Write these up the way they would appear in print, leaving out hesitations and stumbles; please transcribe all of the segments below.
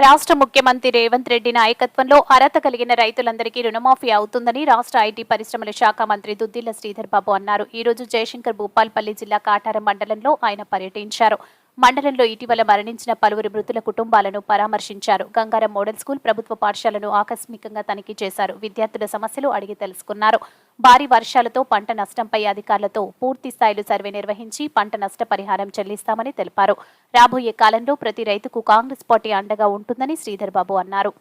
రాష్ట్ర ముఖ్యమంత్రి రేవంత్ రెడ్డి నాయకత్వంలో అర్హత కలిగిన రైతులందరికీ రుణమాఫీ అవుతుందని రాష్ట్ర ఐటీ పరిశ్రమల శాఖ మంత్రి దుద్దిళ్ల శ్రీధర్ బాబు అన్నారు. ఈ రోజు జయశంకర్ భూపాల్పల్లి జిల్లా కాటారం మండలంలో ఆయన పర్యటించారు. మండలంలో ఇటీవల మరణించిన పలువురు మృతుల కుటుంబాలను పరామర్శించారు. గంగారం మోడల్ స్కూల్, ప్రభుత్వ పాఠశాలను ఆకస్మికంగా తనిఖీ చేశారు. విద్యార్థుల సమస్యలు అడిగి తెలుసుకున్నారు. భారీ వర్షాలతో పంట నష్టంపై అధికారులతో పూర్తి స్థాయిలో సర్వే నిర్వహించి పంట నష్ట పరిహారం చెల్లిస్తామని తెలిపారు. రాబోయే కాలంలో ప్రతి రైతుకు కాంగ్రెస్ పార్టీ అండగా ఉంటుందని శ్రీధర్ బాబు అన్నారు.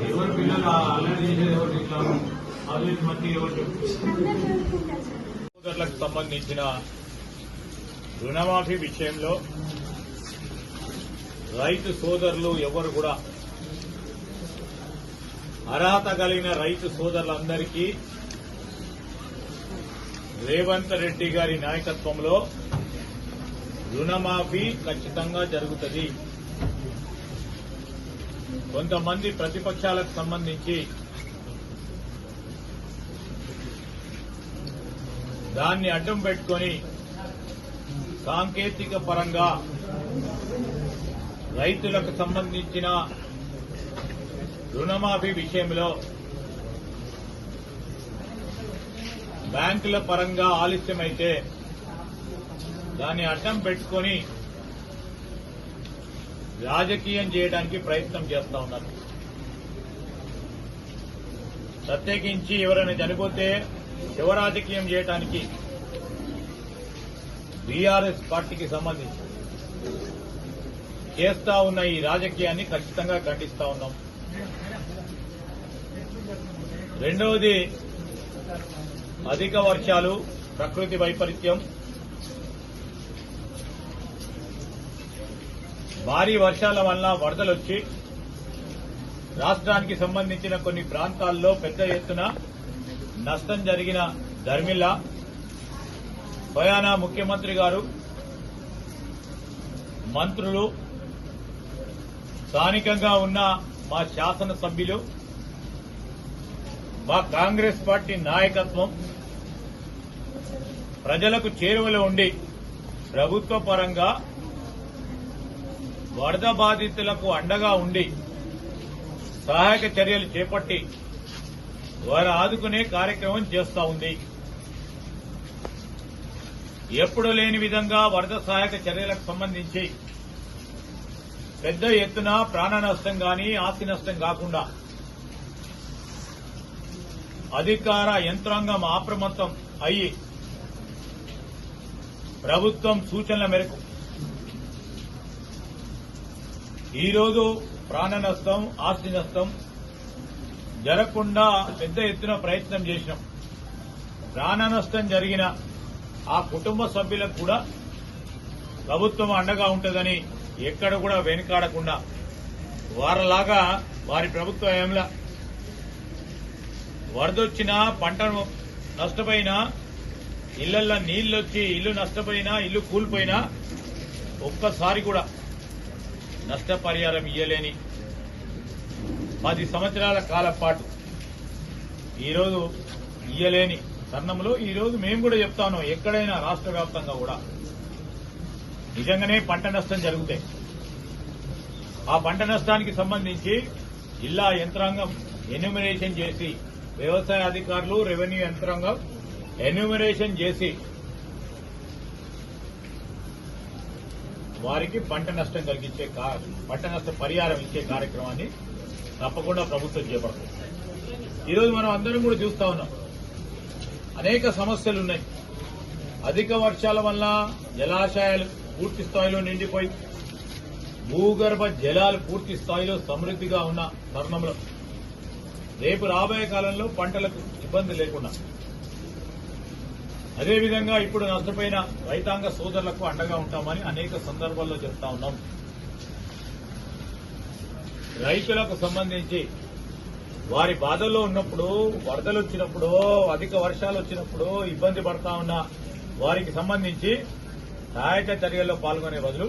ఎవరు పిల్లలు అల్లరి చేసేది ఎవరు ఇట్లా ఆలోచించి మధ్య ఎవరు సోదరులకు సంబంధించిన రుణమాఫీ విషయంలో రైతు సోదరులు ఎవరు కూడా అర్హత కలిగిన రైతు సోదరులందరికీ రేవంత్ రెడ్డి గారి నాయకత్వంలో రుణమాఫీ ఖచ్చితంగా జరుగుతుంది. కొంతమంది ప్రతిపక్షాలకు సంబంధించి దాన్ని అడ్డం పెట్టుకొని సాంకేతిక పరంగా రైతులకు సంబంధించిన రుణమాఫీ విషయంలో బ్యాంకుల పరంగా ఆలస్యమైతే దాన్ని అడ్డం పెట్టుకొని రాజకీయం చేయడానికి ప్రయత్నం చేస్తా ఉన్నారు. ప్రత్యేకించి ఎవరైనా చనిపోతే శివ రాజకీయం చేయడానికి బీఆర్ఎస్ పార్టీకి సంబంధించి చేస్తా ఉన్న ఈ రాజకీయాన్ని ఖచ్చితంగా ఖండిస్తా ఉన్నాం. రెండవది, అధిక వర్షాలు, ప్రకృతి వైపరీత్యం, భారీ వర్షాల వల్ల వరదలొచ్చి రాష్ట్రానికి సంబంధించిన కొన్ని ప్రాంతాల్లో పెద్ద ఎత్తున నష్టం జరిగిన ధర్మిల్లా స్వయాన ముఖ్యమంత్రి గారు, మంత్రులు, స్థానికంగా ఉన్న మా శాసనసభ్యులు, మా కాంగ్రెస్ పార్టీ నాయకత్వం ప్రజలకు చేరువలో ఉండి ప్రభుత్వ పరంగా వరద బాధితులకు అండగా ఉండి సహాయక చర్యలు చేపట్టి వారు ఆదుకునే కార్యక్రమం చేస్తా ఉంది. ఎప్పుడు లేని విధంగా వరద సహాయక చర్యలకు సంబంధించి పెద్ద ఎత్తున ప్రాణ నష్టం గాని ఆస్తి నష్టం కాకుండా అధికార యంత్రాంగం అప్రమత్తం అయ్యి ప్రభుత్వం సూచనల మేరకు ఈరోజు ప్రాణ నష్టం, ఆస్తి నష్టం జరగకుండా పెద్ద ఎత్తున ప్రయత్నం చేసినాం. ప్రాణ నష్టం జరిగిన ఆ కుటుంబ సభ్యులకు కూడా ప్రభుత్వం అండగా ఉంటుందని ఎక్కడ కూడా వెనుకాడకుండా వారిలాగా వారి ప్రభుత్వ హయాంలో వరదొచ్చినా, పంట నష్టపోయినా, ఇళ్లల్లో నీళ్లొచ్చి ఇల్లు నష్టపోయినా, ఇల్లు కూలిపోయినా ఒక్కసారి కూడా నష్టపరిహారం ఇయ్యలేని 10 సంవత్సరాల కాలం పాటు ఈరోజు ఇయ్యలేని తరుణంలో ఈరోజు మేము కూడా చెప్తాను, ఎక్కడైనా రాష్ట్ర వ్యాప్తంగా కూడా నిజంగానే పంట నష్టం జరుగుతాయి. ఆ పంట నష్టానికి సంబంధించి జిల్లా యంత్రాంగం ఎన్యూమరేషన్ చేసి, వ్యవసాయ అధికారులు, రెవెన్యూ యంత్రాంగం ఎన్యూమరేషన్ చేసి వారికి పంట నష్టం కలిగించే పంట నష్ట పరిహారం ఇచ్చే కార్యక్రమాన్ని తప్పకుండా ప్రభుత్వం చేపడుతుంది. ఈరోజు మనం అందరం కూడా చూస్తా ఉన్నాం, అనేక సమస్యలు ఉన్నాయి. అధిక వర్షాల వల్ల జలాశయాలు పూర్తి స్థాయిలో నిండిపోయి భూగర్భ జలాలు పూర్తి స్థాయిలో సమృద్దిగా ఉన్న తరుణంలో రేపు రాబోయే కాలంలో పంటలకు ఇబ్బంది లేకుండా, అదేవిధంగా ఇప్పుడు నష్టపోయిన రైతాంగ సోదరులకు అండగా ఉంటామని అనేక సందర్భాల్లో చెప్తా ఉన్నాం. రైతులకు సంబంధించి వారి బాధల్లో ఉన్నప్పుడు, వరదలు వచ్చినప్పుడు, అధిక వర్షాలు వచ్చినప్పుడు ఇబ్బంది పడతా ఉన్న వారికి సంబంధించి సహాయక చర్యల్లో పాల్గొనే బదులు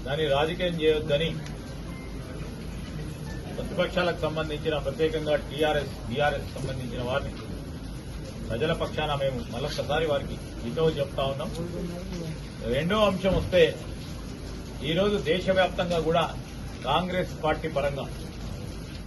దాన్ని రాజకీయం చేయొద్దని ప్రతిపక్షాలకు సంబంధించిన, ప్రత్యేకంగా టీఆర్ఎస్, బీఆర్ఎస్ సంబంధించిన వారిని ప్రజల పక్షాన మేము మరొకసారి వారికి హితవు చెప్తా ఉన్నాం. రెండో అంశం వస్తే ఈరోజు దేశవ్యాప్తంగా కూడా కాంగ్రెస్ పార్టీ పరంగా